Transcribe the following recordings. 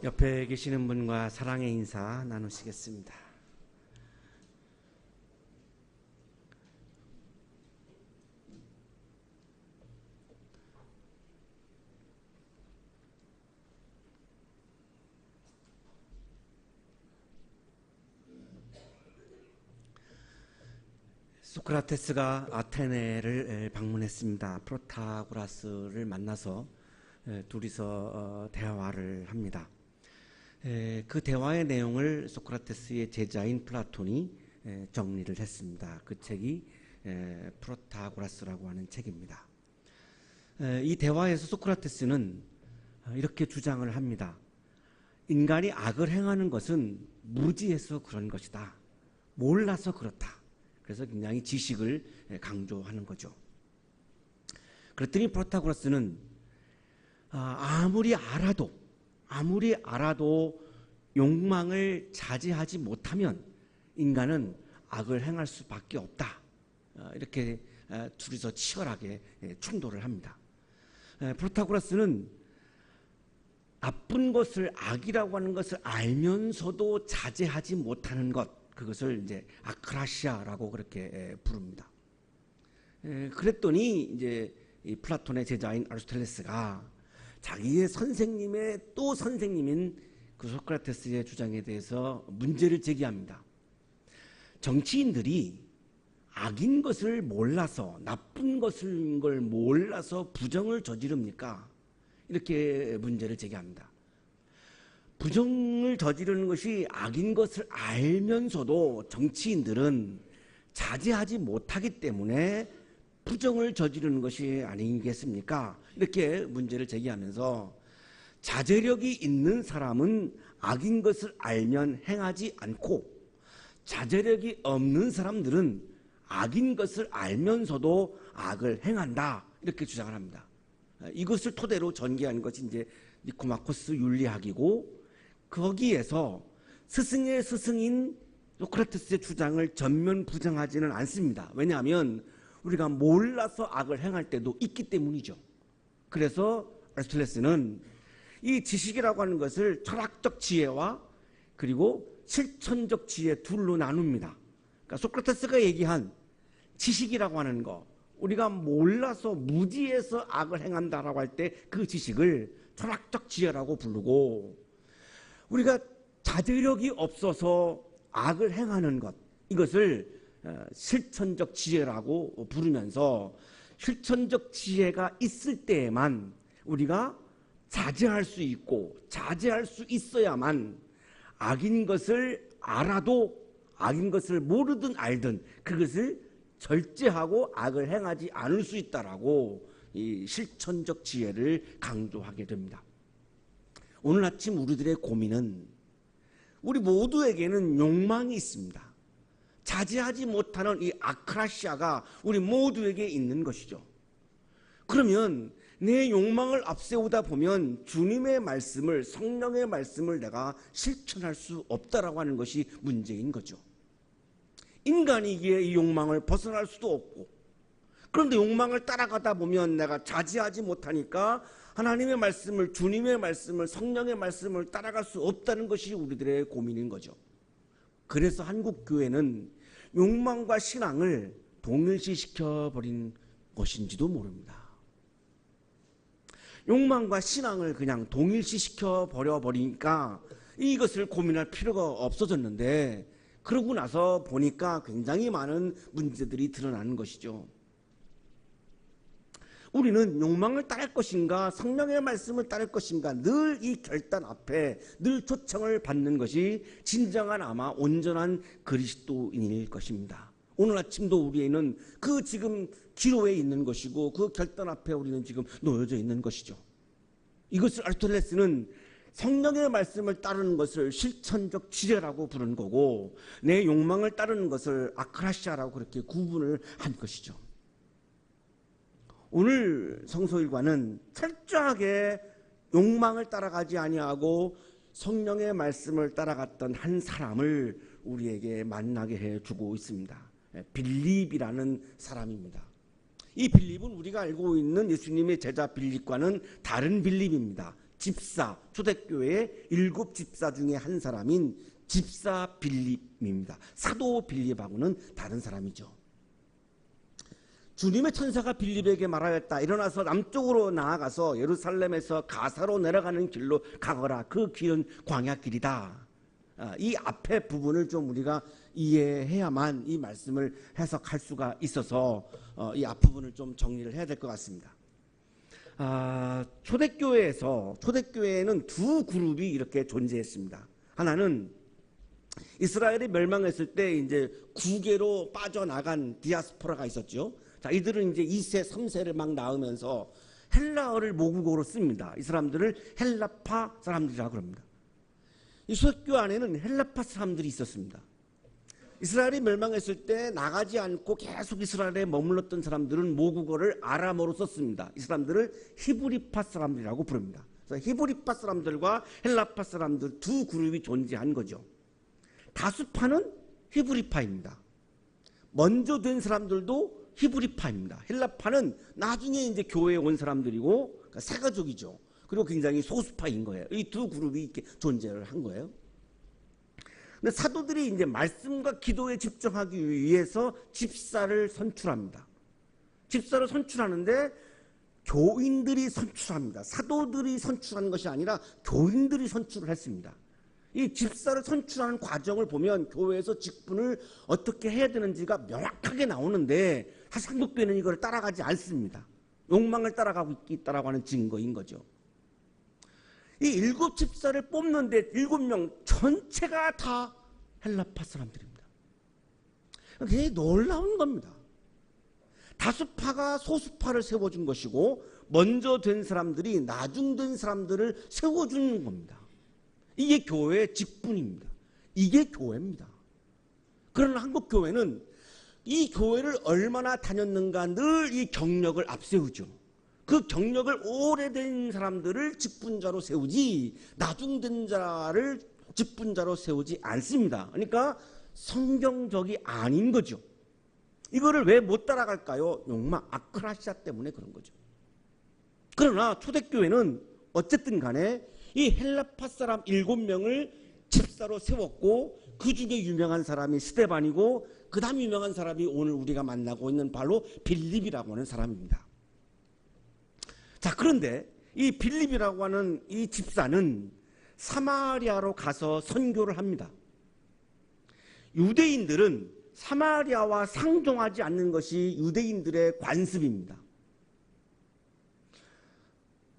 옆에 계시는 분과 사랑의 인사 나누시겠습니다. 소크라테스가 아테네를 방문했습니다. 프로타고라스를 만나서 둘이서 대화를 합니다. 그 대화의 내용을 소크라테스의 제자인 플라톤이 정리를 했습니다. 그 책이 프로타고라스라고 하는 책입니다. 이 대화에서 소크라테스는 이렇게 주장을 합니다. 인간이 악을 행하는 것은 무지해서 그런 것이다. 몰라서 그렇다. 그래서 굉장히 지식을 강조하는 거죠. 그랬더니 프로타고라스는 아무리 알아도 욕망을 자제하지 못하면 인간은 악을 행할 수밖에 없다. 이렇게 둘이서 치열하게 충돌을 합니다. 프로타고라스는 나쁜 것을 악이라고 하는 것을 알면서도 자제하지 못하는 것, 그것을 이제 아크라시아라고 그렇게 부릅니다. 그랬더니 이제 이 플라톤의 제자인 아리스토텔레스가 자기의 선생님의 또 선생님인 그 소크라테스의 주장에 대해서 문제를 제기합니다. 정치인들이 악인 것을 몰라서, 나쁜 것인 걸 몰라서 부정을 저지릅니까? 이렇게 문제를 제기합니다. 부정을 저지르는 것이 악인 것을 알면서도 정치인들은 자제하지 못하기 때문에 부정을 저지르는 것이 아니겠습니까? 이렇게 문제를 제기하면서 자제력이 있는 사람은 악인 것을 알면 행하지 않고 자제력이 없는 사람들은 악인 것을 알면서도 악을 행한다. 이렇게 주장을 합니다. 이것을 토대로 전개하는 것이 이제 니코마코스 윤리학이고 거기에서 스승의 스승인 소크라테스의 주장을 전면 부정하지는 않습니다. 왜냐하면 우리가 몰라서 악을 행할 때도 있기 때문이죠. 그래서 아리스토텔레스는 이 지식이라고 하는 것을 철학적 지혜와 그리고 실천적 지혜 둘로 나눕니다. 그러니까 소크라테스가 얘기한 지식이라고 하는 거, 우리가 몰라서 무지해서 악을 행한다라고 할 때 그 지식을 철학적 지혜라고 부르고, 우리가 자제력이 없어서 악을 행하는 것, 이것을 실천적 지혜라고 부르면서 실천적 지혜가 있을 때에만 우리가 자제할 수 있고 자제할 수 있어야만 악인 것을 알아도 악인 것을 모르든 알든 그것을 절제하고 악을 행하지 않을 수 있다라고 이 실천적 지혜를 강조하게 됩니다. 오늘 아침 우리들의 고민은 우리 모두에게는 욕망이 있습니다. 자제하지 못하는 이 아크라시아가 우리 모두에게 있는 것이죠. 그러면 내 욕망을 앞세우다 보면 주님의 말씀을, 성령의 말씀을 내가 실천할 수 없다라고 하는 것이 문제인 거죠. 인간이기에 이 욕망을 벗어날 수도 없고, 그런데 욕망을 따라가다 보면 내가 자제하지 못하니까 하나님의 말씀을, 주님의 말씀을, 성령의 말씀을 따라갈 수 없다는 것이 우리들의 고민인 거죠. 그래서 한국 교회는 욕망과 신앙을 동일시시켜버린 것인지도 모릅니다. 욕망과 신앙을 그냥 동일시시켜 버려버리니까 이것을 고민할 필요가 없어졌는데, 그러고 나서 보니까 굉장히 많은 문제들이 드러나는 것이죠. 우리는 욕망을 따를 것인가 성령의 말씀을 따를 것인가 늘 이 결단 앞에 늘 초청을 받는 것이 진정한 아마 온전한 그리스도인일 것입니다. 오늘 아침도 우리는 그 지금 기로에 있는 것이고 그 결단 앞에 우리는 지금 놓여져 있는 것이죠. 이것을 아리스토텔레스는 성령의 말씀을 따르는 것을 실천적 지혜라고 부르는 거고, 내 욕망을 따르는 것을 아크라시아라고 그렇게 구분을 한 것이죠. 오늘 성소일과는 철저하게 욕망을 따라가지 아니하고 성령의 말씀을 따라갔던 한 사람을 우리에게 만나게 해주고 있습니다. 빌립이라는 사람입니다. 이 빌립은 우리가 알고 있는 예수님의 제자 빌립과는 다른 빌립입니다. 집사, 초대교회의 7 집사 중에 한 사람인 집사 빌립입니다. 사도 빌립하고는 다른 사람이죠. 주님의 천사가 빌립에게 말하였다. 일어나서 남쪽으로 나아가서 예루살렘에서 가사로 내려가는 길로 가거라. 그 길은 광야길이다. 이 앞에 부분을 좀 우리가 이해해야만 이 말씀을 해석할 수가 있어서 이 앞부분을 좀 정리를 해야 될 것 같습니다. 초대교회에는 두 그룹이 이렇게 존재했습니다. 하나는 이스라엘이 멸망했을 때 이제 국외로 빠져나간 디아스포라가 있었죠. 자, 이들은 이제 2세, 3세를 막 낳으면서 헬라어를 모국어로 씁니다. 이 사람들을 헬라파 사람들이라고 그럽니다. 이 초대교회 안에는 헬라파 사람들이 있었습니다. 이스라엘이 멸망했을 때 나가지 않고 계속 이스라엘에 머물렀던 사람들은 모국어를 아람어로 썼습니다. 이 사람들을 히브리파 사람들이라고 부릅니다. 그래서 히브리파 사람들과 헬라파 사람들 두 그룹이 존재한 거죠. 다수파는 히브리파입니다. 먼저 된 사람들도 히브리파입니다. 헬라파는 나중에 이제 교회에 온 사람들이고 그러니까 세가족이죠. 그리고 굉장히 소수파인 거예요. 이 두 그룹이 이렇게 존재를 한 거예요. 근데 사도들이 이제 말씀과 기도에 집중하기 위해서 집사를 선출합니다. 집사를 선출하는데 교인들이 선출합니다. 사도들이 선출하는 것이 아니라 교인들이 선출을 했습니다. 이 집사를 선출하는 과정을 보면 교회에서 직분을 어떻게 해야 되는지가 명확하게 나오는데 사실 한국교회는 이걸 따라가지 않습니다. 욕망을 따라가고 있다라고 하는 증거인 거죠. 이 7 집사를 뽑는데 7명 전체가 다 헬라파 사람들입니다. 굉장히 놀라운 겁니다. 다수파가 소수파를 세워준 것이고 먼저 된 사람들이 나중된 사람들을 세워주는 겁니다. 이게 교회의 직분입니다. 이게 교회입니다. 그러나 한국 교회는 이 교회를 얼마나 다녔는가 늘 이 경력을 앞세우죠. 그 경력을 오래된 사람들을 직분자로 세우지 나중된 자를 직분자로 세우지 않습니다. 그러니까 성경적이 아닌 거죠. 이거를 왜 못 따라갈까요? 욕망, 아크라시아 때문에 그런 거죠. 그러나 초대교회는 어쨌든 간에 이 헬라파 사람 7명을 집사로 세웠고 그 중에 유명한 사람이 스데반이고 그 다음 유명한 사람이 오늘 우리가 만나고 있는 바로 빌립이라고 하는 사람입니다. 자, 그런데 이 빌립이라고 하는 이 집사는 사마리아로 가서 선교를 합니다. 유대인들은 사마리아와 상종하지 않는 것이 유대인들의 관습입니다.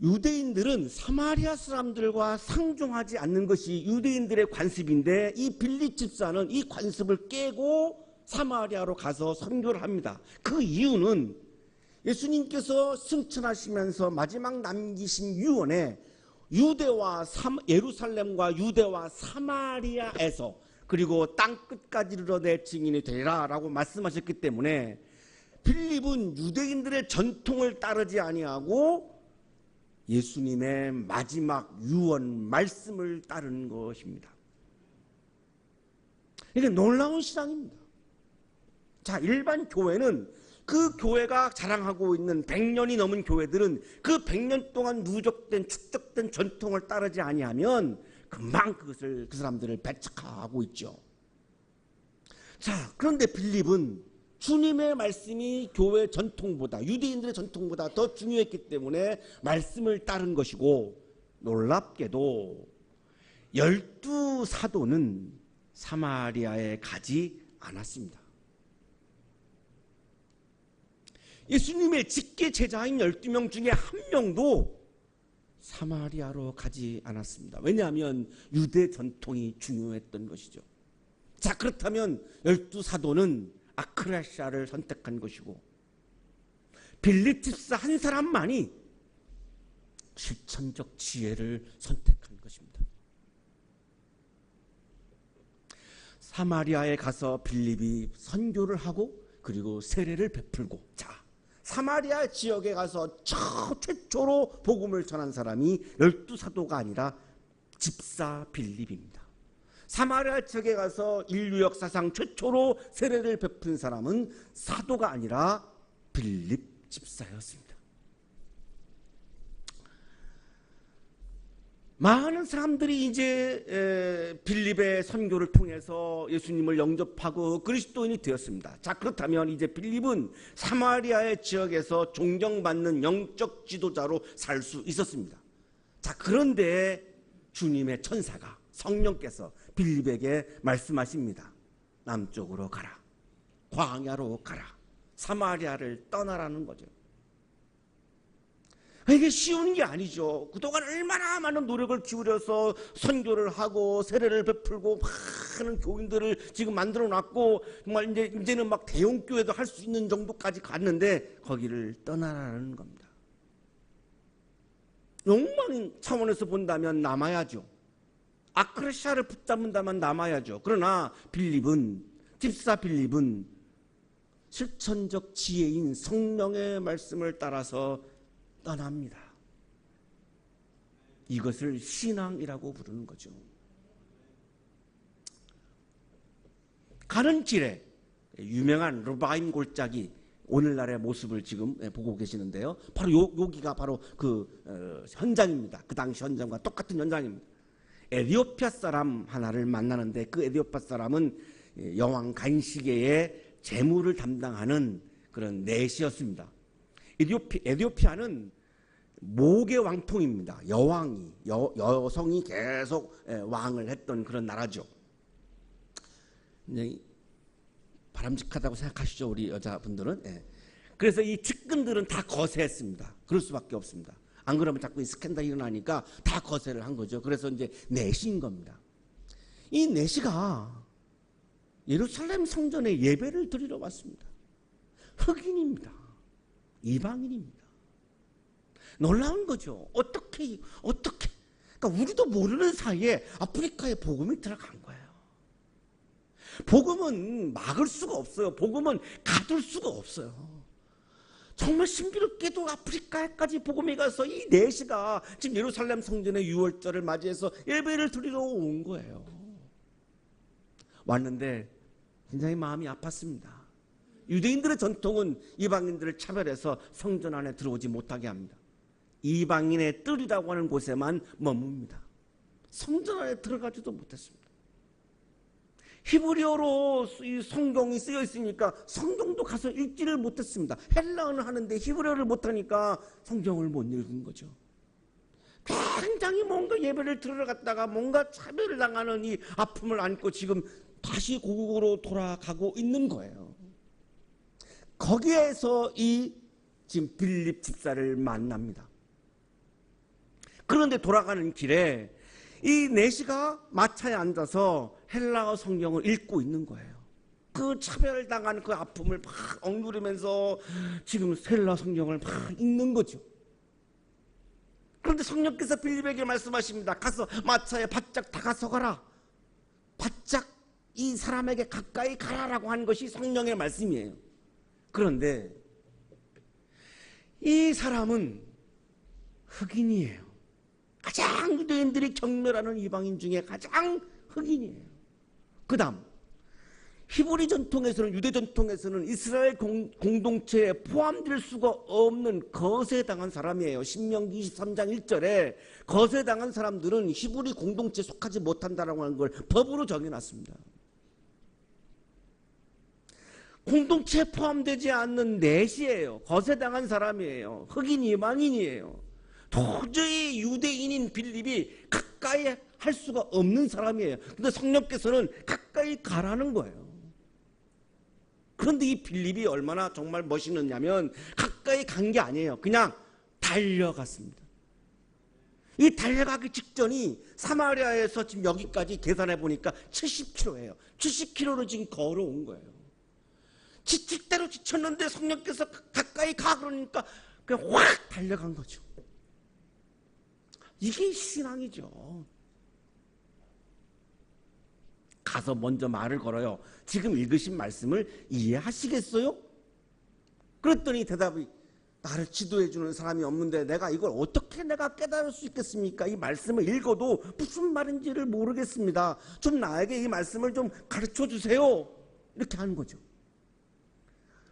유대인들은 사마리아 사람들과 상종하지 않는 것이 유대인들의 관습인데 이 빌립 집사는 이 관습을 깨고 사마리아로 가서 선교를 합니다. 그 이유는 예수님께서 승천하시면서 마지막 남기신 유언에 예루살렘과 유대와 사마리아에서 그리고 땅끝까지 이르러 내 증인이 되리라 라고 말씀하셨기 때문에 빌립은 유대인들의 전통을 따르지 아니하고 예수님의 마지막 유언 말씀을 따르는 것입니다. 이게 놀라운 신앙입니다. 자, 일반 교회는 그 교회가 자랑하고 있는 100년이 넘은 교회들은 그 100년 동안 누적된 축적된 전통을 따르지 아니하면 금방 그 사람들을 배척하고 있죠. 자, 그런데 빌립은 주님의 말씀이 교회 전통보다 유대인들의 전통보다 더 중요했기 때문에 말씀을 따른 것이고 놀랍게도 12 사도는 사마리아에 가지 않았습니다. 예수님의 직계 제자인 12명 중에 한 명도 사마리아로 가지 않았습니다. 왜냐하면 유대 전통이 중요했던 것이죠. 자, 그렇다면 12 사도는 아크라시아를 선택한 것이고 빌립 집사 한 사람만이 실천적 지혜를 선택한 것입니다. 사마리아에 가서 빌립이 선교를 하고 그리고 세례를 베풀고, 자, 사마리아 지역에 가서 최초로 복음을 전한 사람이 12 사도가 아니라 집사 빌립입니다. 사마리아 지역에 가서 인류 역사상 최초로 세례를 베푼 사람은 사도가 아니라 빌립 집사였습니다. 많은 사람들이 이제 빌립의 선교를 통해서 예수님을 영접하고 그리스도인이 되었습니다. 자, 그렇다면 이제 빌립은 사마리아의 지역에서 존경받는 영적 지도자로 살 수 있었습니다. 자, 그런데 주님의 천사가, 성령께서 빌립에게 말씀하십니다. 남쪽으로 가라. 광야로 가라. 사마리아를 떠나라는 거죠. 이게 쉬운 게 아니죠. 그동안 얼마나 많은 노력을 기울여서 선교를 하고 세례를 베풀고 많은 교인들을 지금 만들어 놨고 정말 이제는 막 대형 교회도 할 수 있는 정도까지 갔는데 거기를 떠나라는 겁니다. 욕망 차원에서 본다면 남아야죠. 아크레시아를 붙잡는다면 남아야죠. 그러나 집사 빌립은 실천적 지혜인 성령의 말씀을 따라서 떠납니다. 이것을 신앙이라고 부르는 거죠. 가는 길에 유명한 르바임 골짜기, 오늘날의 모습을 지금 보고 계시는데요. 바로 여기가 바로 그 현장입니다. 그 당시 현장과 똑같은 현장입니다. 에디오피아 사람 하나를 만나는데 그 에디오피아 사람은 여왕 간시게의 재물을 담당하는 그런 내시였습니다. 에디오피아는 목의 왕통입니다. 여성이 계속 왕을 했던 그런 나라죠. 바람직하다고 생각하시죠, 우리 여자분들은? 그래서 이 측근들은 다 거세했습니다. 그럴 수밖에 없습니다. 안 그러면 자꾸 이 스캔들이 일어나니까 다 거세를 한 거죠. 그래서 이제 내시인 겁니다. 이 내시가 예루살렘 성전에 예배를 드리러 왔습니다. 흑인입니다. 이방인입니다. 놀라운 거죠. 어떻게 그러니까 우리도 모르는 사이에 아프리카에 복음이 들어간 거예요. 복음은 막을 수가 없어요. 복음은 가둘 수가 없어요. 정말 신비롭게도 아프리카까지 복음이 가서 이 내시가 지금 예루살렘 성전의 유월절을 맞이해서 예배를 드리러 온 거예요. 왔는데 굉장히 마음이 아팠습니다. 유대인들의 전통은 이방인들을 차별해서 성전 안에 들어오지 못하게 합니다. 이방인의 뜰이라고 하는 곳에만 머뭅니다. 성전 안에 들어가지도 못했습니다. 히브리어로 이 성경이 쓰여 있으니까 성경도 가서 읽지를 못했습니다. 헬라어는 하는데 히브리어를 못하니까 성경을 못 읽은 거죠. 굉장히 뭔가 예배를 들으러 갔다가 뭔가 차별을 당하는 이 아픔을 안고 지금 다시 고국으로 돌아가고 있는 거예요. 거기에서 이 지금 빌립 집사를 만납니다. 그런데 돌아가는 길에 이 내시가 마차에 앉아서 헬라어 성경을 읽고 있는 거예요. 그 차별당한 그 아픔을 막 억누르면서 지금 헬라어 성경을 막 읽는 거죠. 그런데 성령께서 빌립에게 말씀하십니다. 가서 마차에 바짝 다가서가라. 바짝 이 사람에게 가까이 가라라고 하는 것이 성령의 말씀이에요. 그런데 이 사람은 흑인이에요. 가장 유대인들이 경멸하는 이방인 중에 가장 흑인이에요. 그 다음 히브리 전통에서는, 유대 전통에서는 이스라엘 공동체에 포함될 수가 없는 거세당한 사람이에요. 신명기 23장 1절에 거세당한 사람들은 히브리 공동체에 속하지 못한다라고 하는 걸 법으로 정해놨습니다. 공동체에 포함되지 않는 넷이에요. 거세당한 사람이에요. 흑인 이방인이에요. 도저히 유대인인 빌립이 가까이 할 수가 없는 사람이에요. 근데 성령께서는 가까이 가라는 거예요. 그런데 이 빌립이 얼마나 정말 멋있느냐면 가까이 간 게 아니에요. 그냥 달려갔습니다. 이 달려가기 직전이 사마리아에서 지금 여기까지 계산해 보니까 70km예요. 70km로 지금 걸어온 거예요. 지칠 대로 지쳤는데 성령께서 가까이 가 그러니까 그냥 확 달려간 거죠. 이게 신앙이죠. 가서 먼저 말을 걸어요. 지금 읽으신 말씀을 이해하시겠어요? 그랬더니 대답이, 나를 지도해 주는 사람이 없는데 내가 이걸 어떻게 내가 깨달을 수 있겠습니까? 이 말씀을 읽어도 무슨 말인지를 모르겠습니다. 좀 나에게 이 말씀을 좀 가르쳐 주세요. 이렇게 하는 거죠.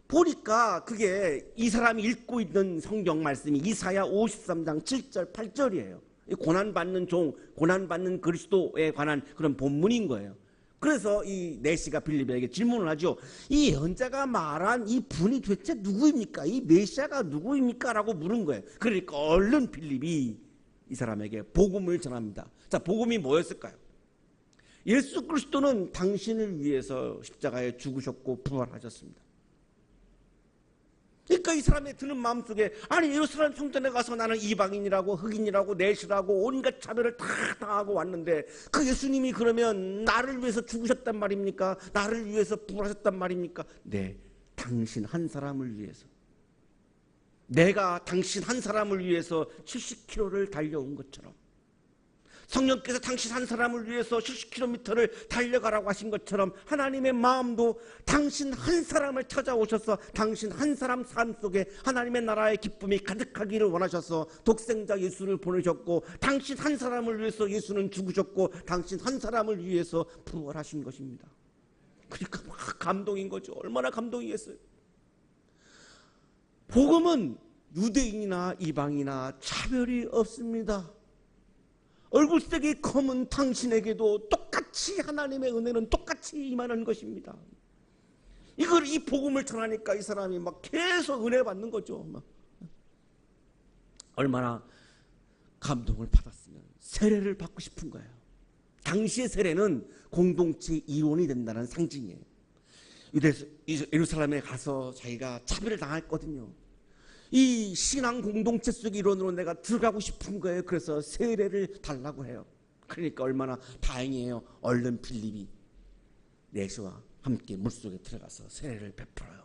보니까 그게 이 사람이 읽고 있는 성경 말씀이 이사야 53장 7절 8절이에요. 고난받는 종, 고난받는 그리스도에 관한 그런 본문인 거예요. 그래서 이 내시가 빌립에게 질문을 하죠. 이 예언자가 말한 이 분이 도대체 누구입니까? 이 메시아가 누구입니까? 라고 물은 거예요. 그러니까 얼른 빌립이 이 사람에게 복음을 전합니다. 자, 복음이 뭐였을까요? 예수 그리스도는 당신을 위해서 십자가에 죽으셨고 부활하셨습니다. 그러니까 이 사람의 드는 마음속에, 아니 예루살렘 성전에 가서 나는 이방인이라고 흑인이라고 내시라고 온갖 차별을 다 당하고 왔는데 그 예수님이 그러면 나를 위해서 죽으셨단 말입니까? 나를 위해서 부활하셨단 말입니까? 네, 당신 한 사람을 위해서, 내가 당신 한 사람을 위해서 70km를 달려온 것처럼, 성령께서 당신 한 사람을 위해서 70km를 달려가라고 하신 것처럼 하나님의 마음도 당신 한 사람을 찾아오셔서 당신 한 사람 삶 속에 하나님의 나라의 기쁨이 가득하기를 원하셔서 독생자 예수를 보내셨고, 당신 한 사람을 위해서 예수는 죽으셨고 당신 한 사람을 위해서 부활하신 것입니다. 그러니까 막 감동인 거죠. 얼마나 감동이겠어요. 복음은 유대인이나 이방이나 차별이 없습니다. 얼굴색이 검은 당신에게도 똑같이 하나님의 은혜는 똑같이 임하는 것입니다. 이 복음을 전하니까 이 사람이 막 계속 은혜 받는 거죠. 막. 얼마나 감동을 받았으면 세례를 받고 싶은 거예요. 당시의 세례는 공동체 이혼이 된다는 상징이에요. 예루살렘에 가서 자기가 차별을 당했거든요. 이 신앙 공동체 속의 일원으로 내가 들어가고 싶은 거예요. 그래서 세례를 달라고 해요. 그러니까 얼마나 다행이에요. 얼른 빌립이 내시와 함께 물속에 들어가서 세례를 베풀어요.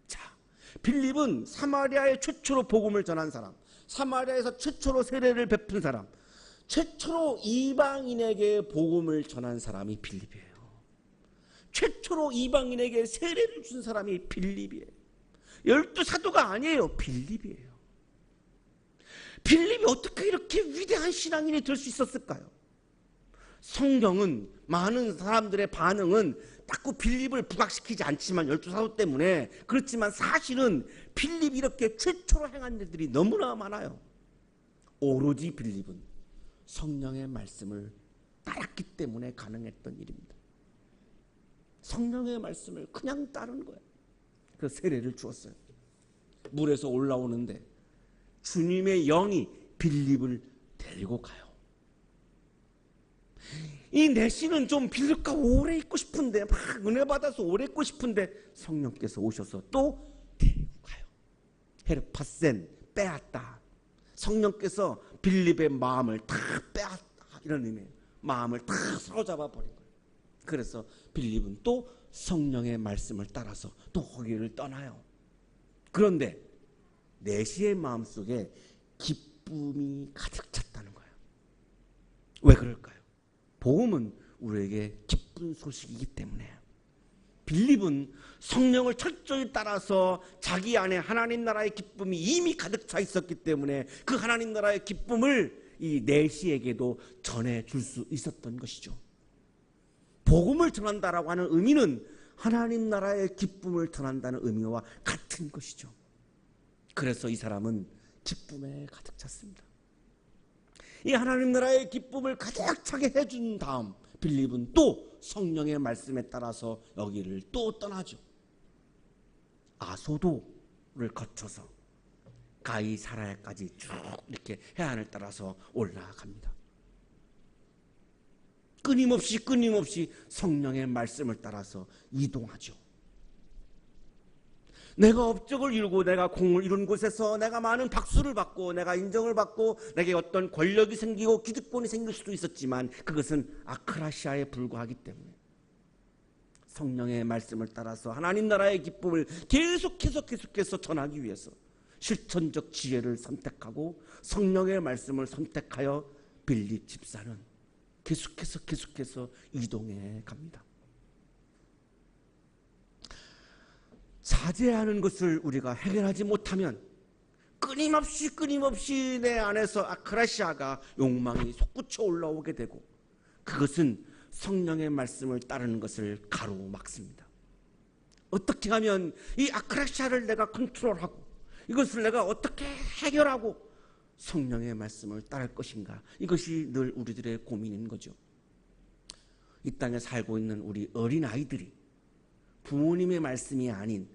자, 빌립은 사마리아에 최초로 복음을 전한 사람, 사마리아에서 최초로 세례를 베푼 사람, 최초로 이방인에게 복음을 전한 사람이 빌립이에요. 최초로 이방인에게 세례를 준 사람이 빌립이에요. 12사도가 아니에요. 빌립이에요. 빌립이 어떻게 이렇게 위대한 신앙인이 될 수 있었을까요? 성경은, 많은 사람들의 반응은 자꾸 빌립을 부각시키지 않지만 12사도 때문에, 그렇지만 사실은 빌립이 이렇게 최초로 행한 일들이 너무나 많아요. 오로지 빌립은 성령의 말씀을 따랐기 때문에 가능했던 일입니다. 성령의 말씀을 그냥 따른 거예요. 그 세례를 주었어요. 물에서 올라오는데 주님의 영이 빌립을 데리고 가요. 이 내시는 좀 빌립과 오래 있고 싶은데, 막 은혜 받아서 오래 있고 싶은데 성령께서 오셔서 또 데리고 가요. 헤르파센, 빼앗다. 성령께서 빌립의 마음을 다 빼앗다, 이런 의미예요. 마음을 다 사로잡아 버린 거예요. 그래서 빌립은 또 성령의 말씀을 따라서 또 거기를 떠나요. 그런데 내시의 마음속에 기쁨이 가득 찼다는 거예요. 왜 그럴까요? 복음은 우리에게 기쁜 소식이기 때문에. 빌립은 성령을 철저히 따라서 자기 안에 하나님 나라의 기쁨이 이미 가득 차 있었기 때문에 그 하나님 나라의 기쁨을 이 내시에게도 전해줄 수 있었던 것이죠. 복음을 전한다라고 하는 의미는 하나님 나라의 기쁨을 전한다는 의미와 같은 것이죠. 그래서 이 사람은 기쁨에 가득 찼습니다. 이 하나님 나라의 기쁨을 가득 차게 해준 다음 빌립은 또 성령의 말씀에 따라서 여기를 또 떠나죠. 아소도를 거쳐서 가이사랴까지 쭉 이렇게 해안을 따라서 올라갑니다. 끊임없이 성령의 말씀을 따라서 이동하죠. 내가 업적을 이루고 내가 공을 이룬 곳에서 내가 많은 박수를 받고 내가 인정을 받고 내게 어떤 권력이 생기고 기득권이 생길 수도 있었지만 그것은 아크라시아에 불과하기 때문에 성령의 말씀을 따라서 하나님 나라의 기쁨을 계속해서 전하기 위해서 실천적 지혜를 선택하고 성령의 말씀을 선택하여 빌립 집사는 계속해서 이동해 갑니다. 자제하는 것을 우리가 해결하지 못하면 끊임없이 내 안에서 아크라시아가 욕망이 솟구쳐 올라오게 되고 그것은 성령의 말씀을 따르는 것을 가로막습니다. 어떻게 하면 이 아크라시아를 내가 컨트롤하고 이것을 내가 어떻게 해결하고 성령의 말씀을 따를 것인가? 이것이 늘 우리들의 고민인 거죠. 이 땅에 살고 있는 우리 어린아이들이 부모님의 말씀이 아닌,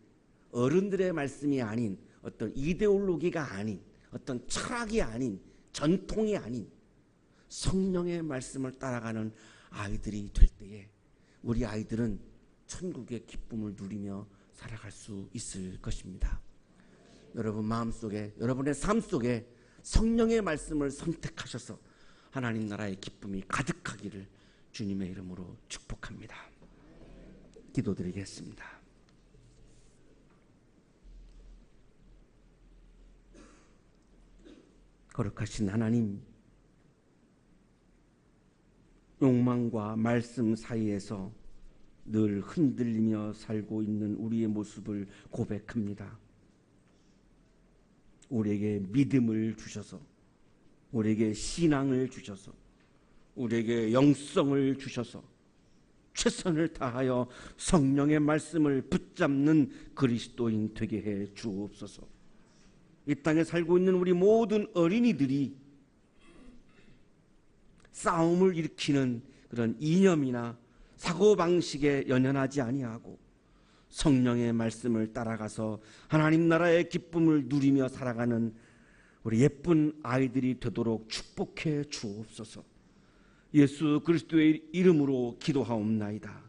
어른들의 말씀이 아닌, 어떤 이데올로기가 아닌, 어떤 철학이 아닌, 전통이 아닌 성령의 말씀을 따라가는 아이들이 될 때에 우리 아이들은 천국의 기쁨을 누리며 살아갈 수 있을 것입니다. 여러분 마음속에, 여러분의 삶 속에 성령의 말씀을 선택하셔서 하나님 나라의 기쁨이 가득하기를 주님의 이름으로 축복합니다. 기도드리겠습니다. 거룩하신 하나님, 욕망과 말씀 사이에서 늘 흔들리며 살고 있는 우리의 모습을 고백합니다. 우리에게 믿음을 주셔서, 우리에게 신앙을 주셔서, 우리에게 영성을 주셔서 최선을 다하여 성령의 말씀을 붙잡는 그리스도인 되게 해 주옵소서. 이 땅에 살고 있는 우리 모든 어린이들이 싸움을 일으키는 그런 이념이나 사고방식에 연연하지 아니하고 성령의 말씀을 따라가서 하나님 나라의 기쁨을 누리며 살아가는 우리 예쁜 아이들이 되도록 축복해 주옵소서. 예수 그리스도의 이름으로 기도하옵나이다.